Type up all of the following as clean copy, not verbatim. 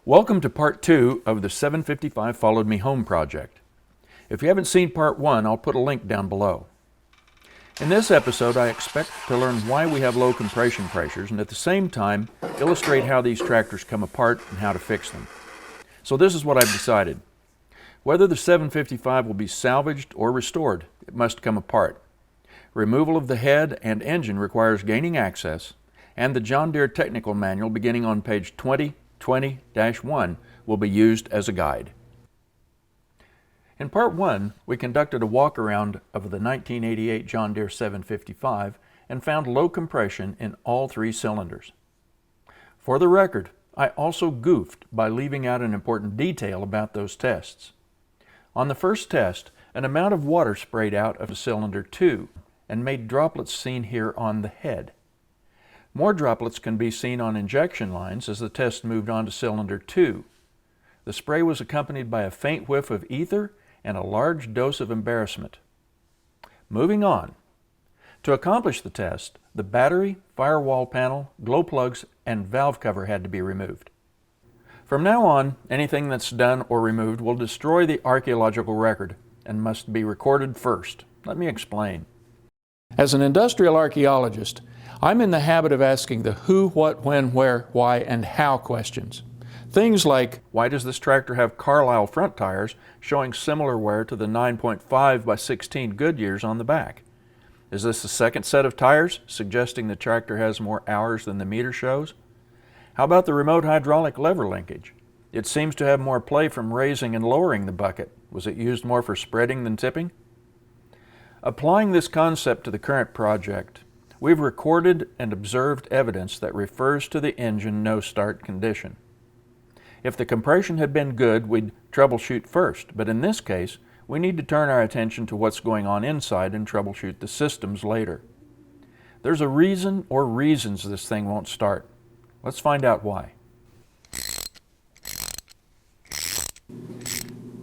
Welcome to part 2 of the 755 Followed Me Home project. If you haven't seen part 1, I'll put a link down below. In this episode, I expect to learn why we have low compression pressures and at the same time illustrate how these tractors come apart and how to fix them. So this is what I've decided. Whether the 755 will be salvaged or restored, it must come apart. Removal of the head and engine requires gaining access, and the John Deere technical manual beginning on page 20-1 will be used as a guide. In part 1, we conducted a walk-around of the 1988 John Deere 755 and found low compression in all 3 cylinders. For the record, I also goofed by leaving out an important detail about those tests. On the first test, an amount of water sprayed out of cylinder 2 and made droplets seen here on the head. More droplets can be seen on injection lines as the test moved on to cylinder 2. The spray was accompanied by a faint whiff of ether and a large dose of embarrassment. Moving on. To accomplish the test, the battery, firewall panel, glow plugs, and valve cover had to be removed. From now on, anything that's done or removed will destroy the archaeological record and must be recorded first. Let me explain. As an industrial archaeologist, I'm in the habit of asking the who, what, when, where, why, and how questions. Things like, why does this tractor have Carlisle front tires showing similar wear to the 9.5 by 16 Goodyears on the back? Is this the second set of tires, suggesting the tractor has more hours than the meter shows? How about the remote hydraulic lever linkage? It seems to have more play from raising and lowering the bucket. Was it used more for spreading than tipping? Applying this concept to the current project, we've recorded and observed evidence that refers to the engine no-start condition. If the compression had been good, we'd troubleshoot first, but in this case, we need to turn our attention to what's going on inside and troubleshoot the systems later. There's a reason or reasons this thing won't start. Let's find out why.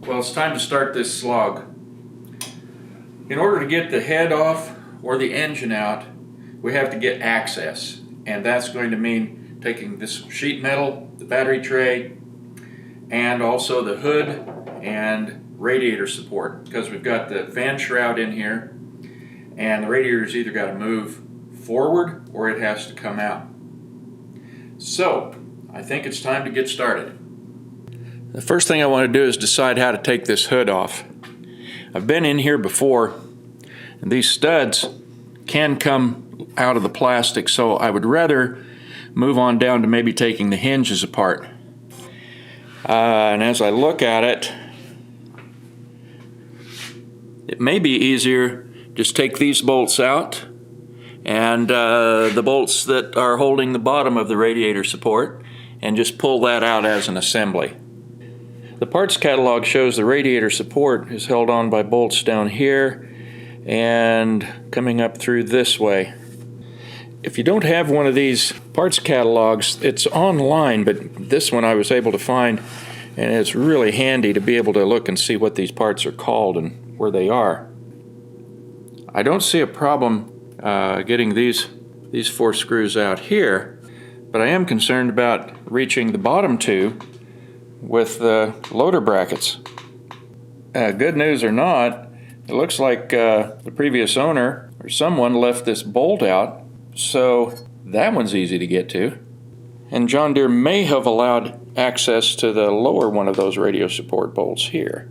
Well, it's time to start this slog. In order to get the head off or the engine out, we have to get access, and that's going to mean taking this sheet metal, the battery tray, and also the hood and radiator support, because we've got the fan shroud in here, and the radiator's either got to move forward or it has to come out. So, I think it's time to get started. The first thing I want to do is decide how to take this hood off. I've been in here before, and these studs can come out of the plastic, so I would rather move on down to maybe taking the hinges apart. And as I look at it, it may be easier just take these bolts out and the bolts that are holding the bottom of the radiator support and just pull that out as an assembly. The parts catalog shows the radiator support is held on by bolts down here and coming up through this way. If you don't have one of these parts catalogs, it's online, but this one I was able to find, and it's really handy to be able to look and see what these parts are called and where they are. I don't see a problem getting these 4 screws out here, but I am concerned about reaching the bottom 2 with the loader brackets. Good news or not, it looks like the previous owner or someone left this bolt out, so that one's easy to get to. And John Deere may have allowed access to the lower one of those radio support bolts here.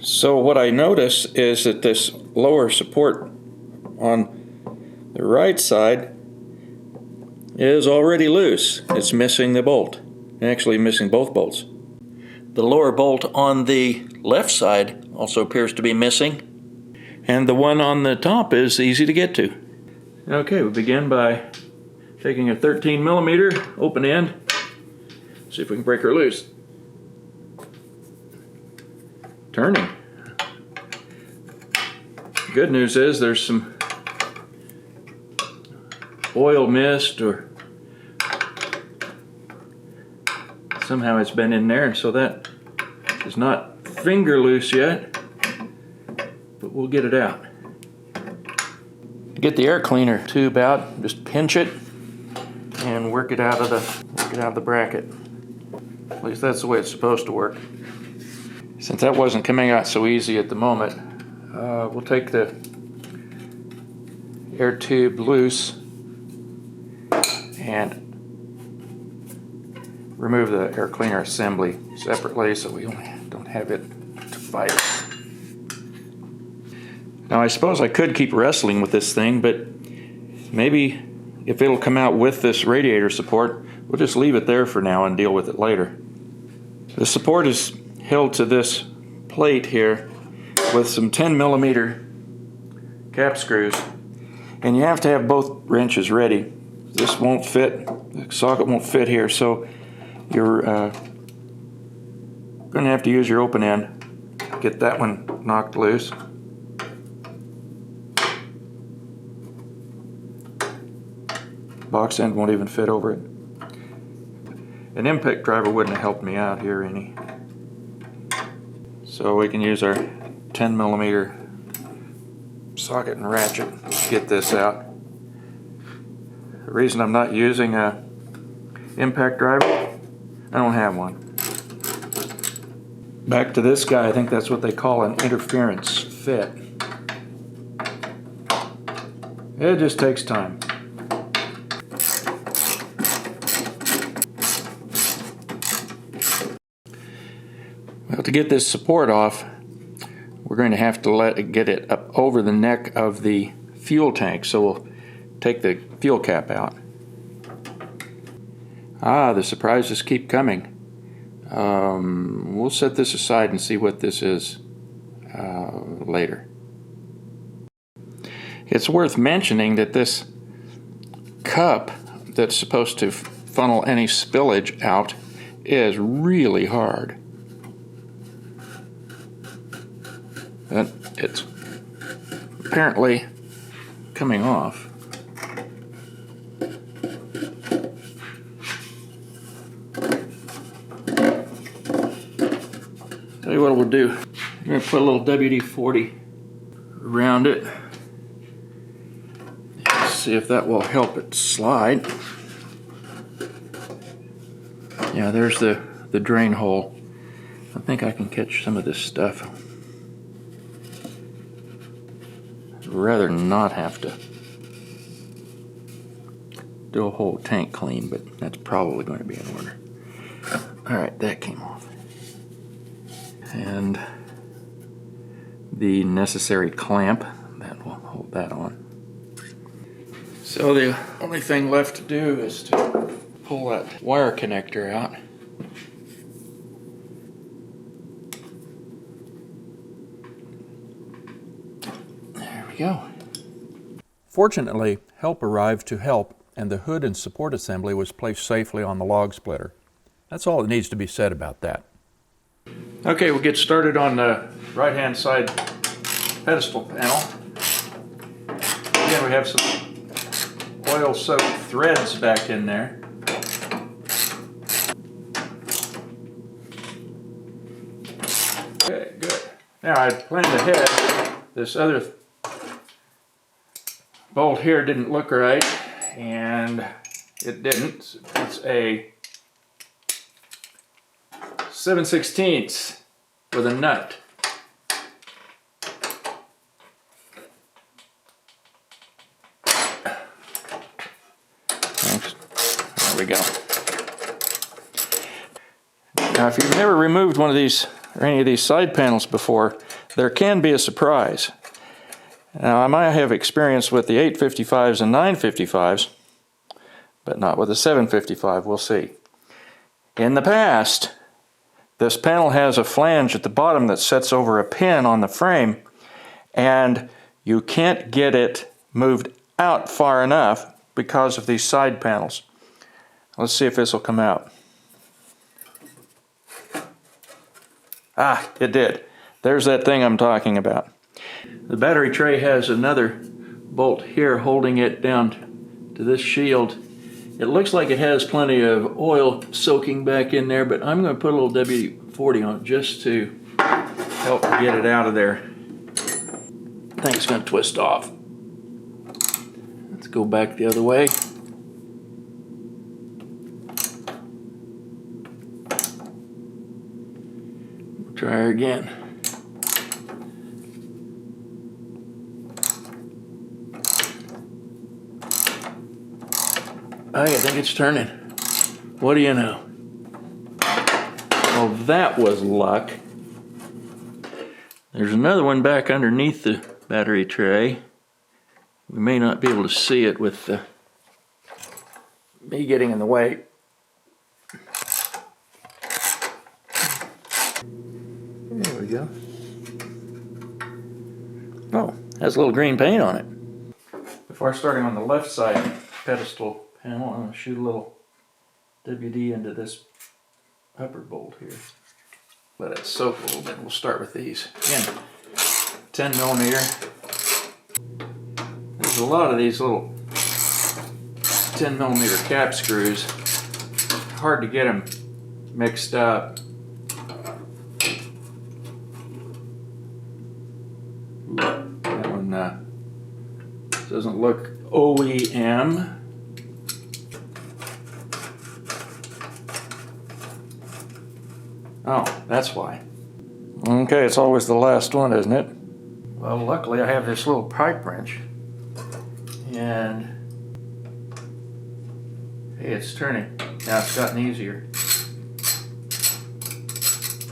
So what I notice is that this lower support on the right side is already loose. It's missing the bolt, actually missing both bolts. The lower bolt on the left side also appears to be missing, and the one on the top is easy to get to. Okay, we begin by taking a 13 millimeter open end, see if we can break her loose. Turning. Good news is there's some oil mist, or somehow it's been in there, so that is not finger loose yet, but we'll get it out. Get the air cleaner tube out, just pinch it and work it out of the bracket. At least that's the way it's supposed to work. Since that wasn't coming out so easy at the moment, we'll take the air tube loose and remove the air cleaner assembly separately so we don't have it to fight. Now I suppose I could keep wrestling with this thing, but maybe if it'll come out with this radiator support, we'll just leave it there for now and deal with it later. The support is held to this plate here with some 10mm cap screws, and you have to have both wrenches ready. This won't fit, the socket won't fit here, so you're going to have to use your open end. Get that one knocked loose. Box end won't even fit over it. An impact driver wouldn't have helped me out here any. So we can use our 10mm socket and ratchet to get this out. The reason I'm not using a impact driver, I don't have one. Back to this guy, I think that's what they call an interference fit. It just takes time. Well, to get this support off, we're going to have to get it up over the neck of the fuel tank. So we'll take the fuel cap out. The surprises keep coming. We'll set this aside and see what this is later. It's worth mentioning that this cup that's supposed to funnel any spillage out is really hard. But it's apparently coming off. Tell you what we'll do. I'm going to put a little WD-40 around it. See if that will help it slide. Yeah, there's the drain hole. I think I can catch some of this stuff. I'd rather not have to do a whole tank clean, but that's probably going to be in order. Alright, that came off. And the necessary clamp, that will hold that on. So the only thing left to do is to pull that wire connector out. There we go. Fortunately, help arrived to help, and the hood and support assembly was placed safely on the log splitter. That's all that needs to be said about that. Okay, we'll get started on the right-hand side pedestal panel. Again, we have some oil-soaked threads back in there. Okay, good. Now I planned ahead. This other bolt here didn't look right, and it didn't. It's a 7/16 with a nut. There we go. Now, if you've never removed one of these or any of these side panels before, there can be a surprise. Now, I might have experience with the 855s and 955s, but not with the 755. We'll see. In the past, this panel has a flange at the bottom that sets over a pin on the frame, and you can't get it moved out far enough because of these side panels. Let's see if this will come out. Ah, it did. There's that thing I'm talking about. The battery tray has another bolt here holding it down to this shield. It looks like it has plenty of oil soaking back in there, but I'm going to put a little WD-40 on it just to help get it out of there. I think it's going to twist off. Let's go back the other way. Try her again. I think it's turning. What do you know? Well, that was luck. There's another one back underneath the battery tray. We may not be able to see it with me getting in the way. There we go. Oh, has a little green paint on it. Before starting on the left side pedestal panel, I'm going to shoot a little WD into this upper bolt here. Let it soak a little bit. We'll start with these. Again, 10 millimeter. There's a lot of these little 10 millimeter cap screws. Hard to get them mixed up. That one doesn't look OEM. Oh, that's why. Okay, it's always the last one, isn't it? Well, luckily I have this little pipe wrench. And hey, it's turning. Now it's gotten easier.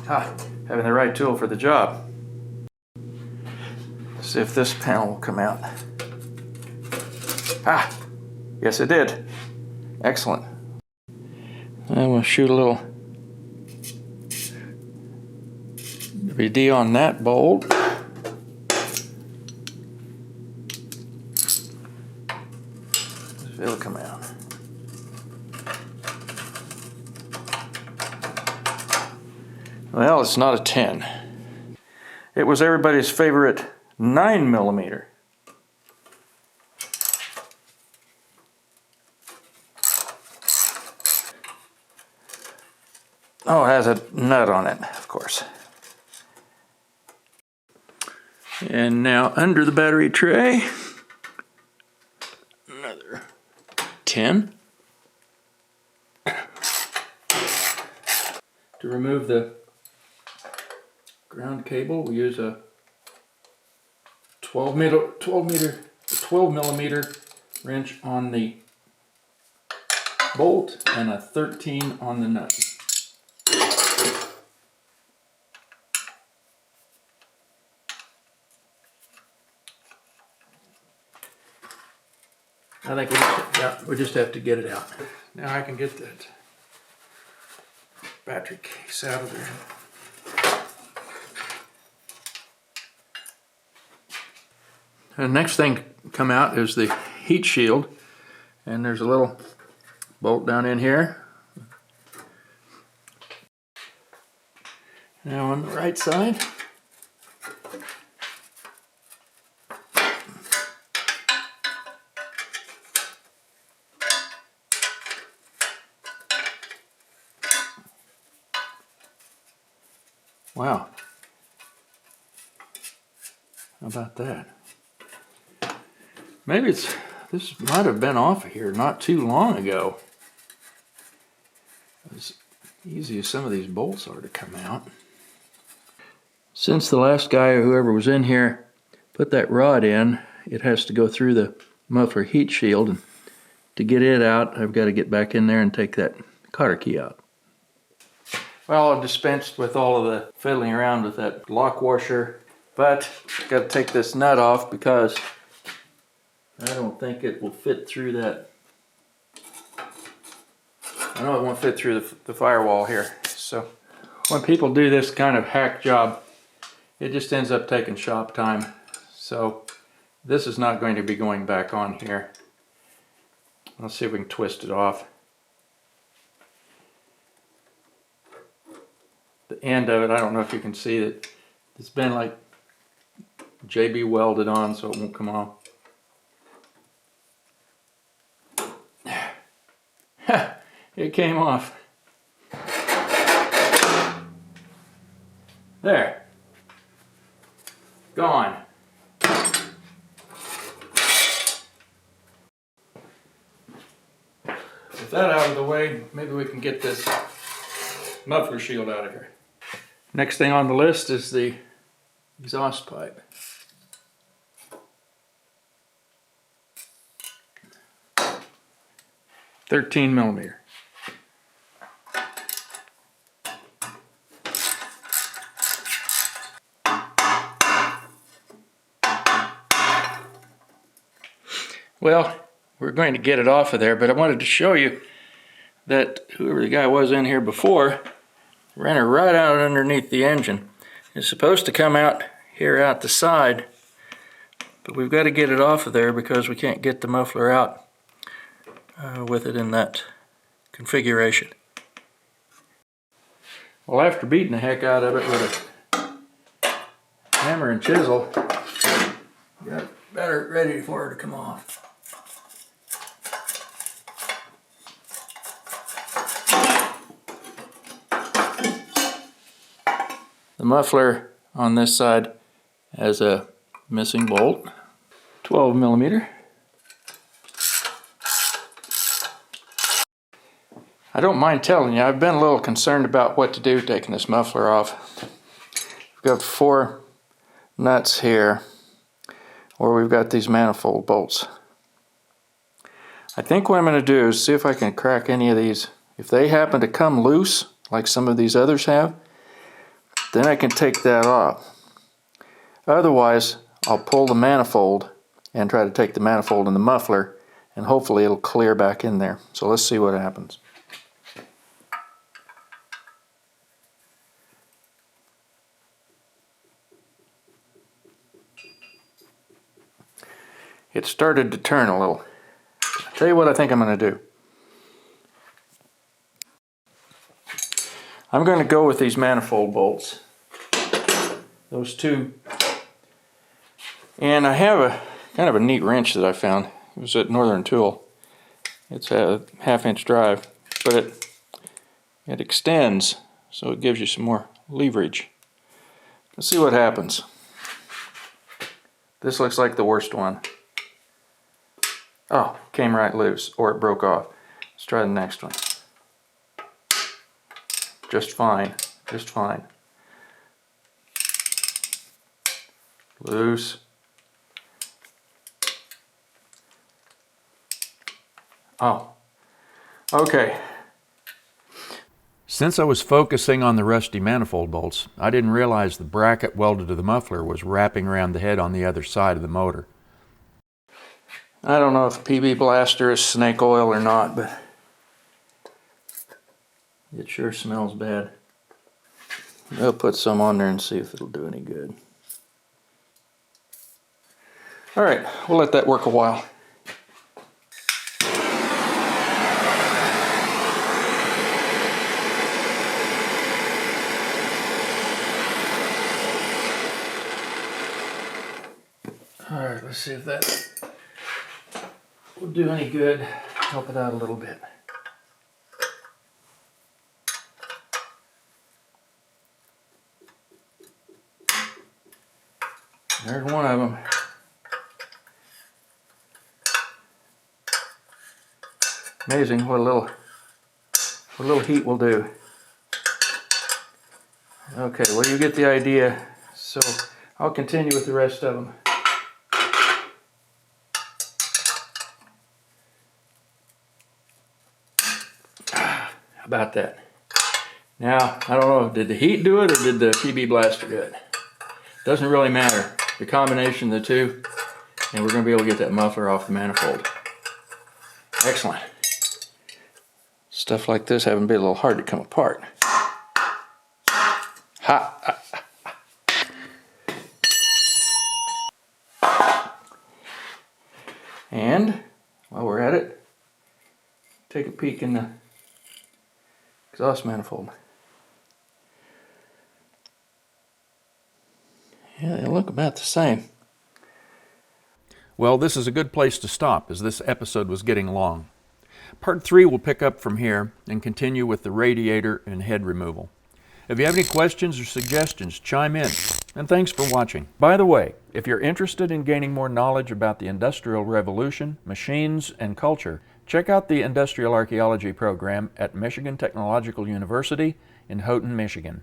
Having the right tool for the job. See if this panel will come out. Yes it did. Excellent. I'm going to shoot a little WD on that bolt. It'll come out. Well, it's not a 10. It was everybody's favorite 9 millimeter. Oh, it has a nut on it, of course. And now under the battery tray, another 10. To remove the ground cable, we use a 12 millimeter wrench on the bolt and a 13 on the nut. I think we just have to get it out. Now I can get that battery case out of there. The next thing to come out is the heat shield, and there's a little bolt down in here. Now on the right side, wow, how about that? Maybe this might have been off of here not too long ago. As easy as some of these bolts are to come out. Since the last guy or whoever was in here put that rod in, it has to go through the muffler heat shield. And to get it out, I've got to get back in there and take that cotter key out. Well, I've dispensed with all of the fiddling around with that lock washer, but I've got to take this nut off because I don't think it will fit through that. I know it won't fit through the firewall here. So when people do this kind of hack job, it just ends up taking shop time. So this is not going to be going back on here. Let's see if we can twist it off. The end of it, I don't know if you can see it. It's been like JB welded on, so it won't come off. It came off. There. Gone. With that out of the way, maybe we can get this muffler shield out of here. Next thing on the list is the exhaust pipe. $13mm. Well, we're going to get it off of there, but I wanted to show you that whoever the guy was in here before ran it right out underneath the engine. It's supposed to come out here out the side, but we've got to get it off of there because we can't get the muffler out with it in that configuration. Well, after beating the heck out of it with a hammer and chisel, got it better ready for it to come off. The muffler on this side has a missing bolt, 12mm. I don't mind telling you, I've been a little concerned about what to do taking this muffler off. We've got 4 nuts here, where we've got these manifold bolts. I think what I'm going to do is see if I can crack any of these. If they happen to come loose, like some of these others have, then I can take that off. Otherwise, I'll pull the manifold and try to take the manifold in the muffler, and hopefully it'll clear back in there. So let's see what happens. It started to turn a little. I'll tell you what I think I'm going to do. I'm going to go with these manifold bolts. Those 2. And I have a kind of a neat wrench that I found. It was at Northern Tool. It's a 1/2-inch drive, but it extends, so it gives you some more leverage. Let's see what happens. This looks like the worst one. Oh, came right loose, or it broke off. Let's try the next one. Just fine, just fine. Loose. Oh, okay. Since I was focusing on the rusty manifold bolts, I didn't realize the bracket welded to the muffler was wrapping around the head on the other side of the motor. I don't know if PB Blaster is snake oil or not, but it sure smells bad. I'll put some on there and see if it'll do any good. Alright, we'll let that work a while. Alright, let's see if that will do any good. Help it out a little bit. There's one of them. Amazing what a little heat will do. Okay, well, you get the idea. So I'll continue with the rest of them. How about that? Now, I don't know, did the heat do it or did the PB Blaster do it? Doesn't really matter. The combination of the two, and we're going to be able to get that muffler off the manifold. Excellent. Stuff like this having been a little hard to come apart. Ha! And while we're at it, take a peek in the exhaust manifold. Yeah, they look about the same. Well, this is a good place to stop, as this episode was getting long. Part 3 will pick up from here and continue with the radiator and head removal. If you have any questions or suggestions, chime in. And thanks for watching. By the way, if you're interested in gaining more knowledge about the Industrial Revolution, machines, and culture, check out the Industrial Archaeology program at Michigan Technological University in Houghton, Michigan.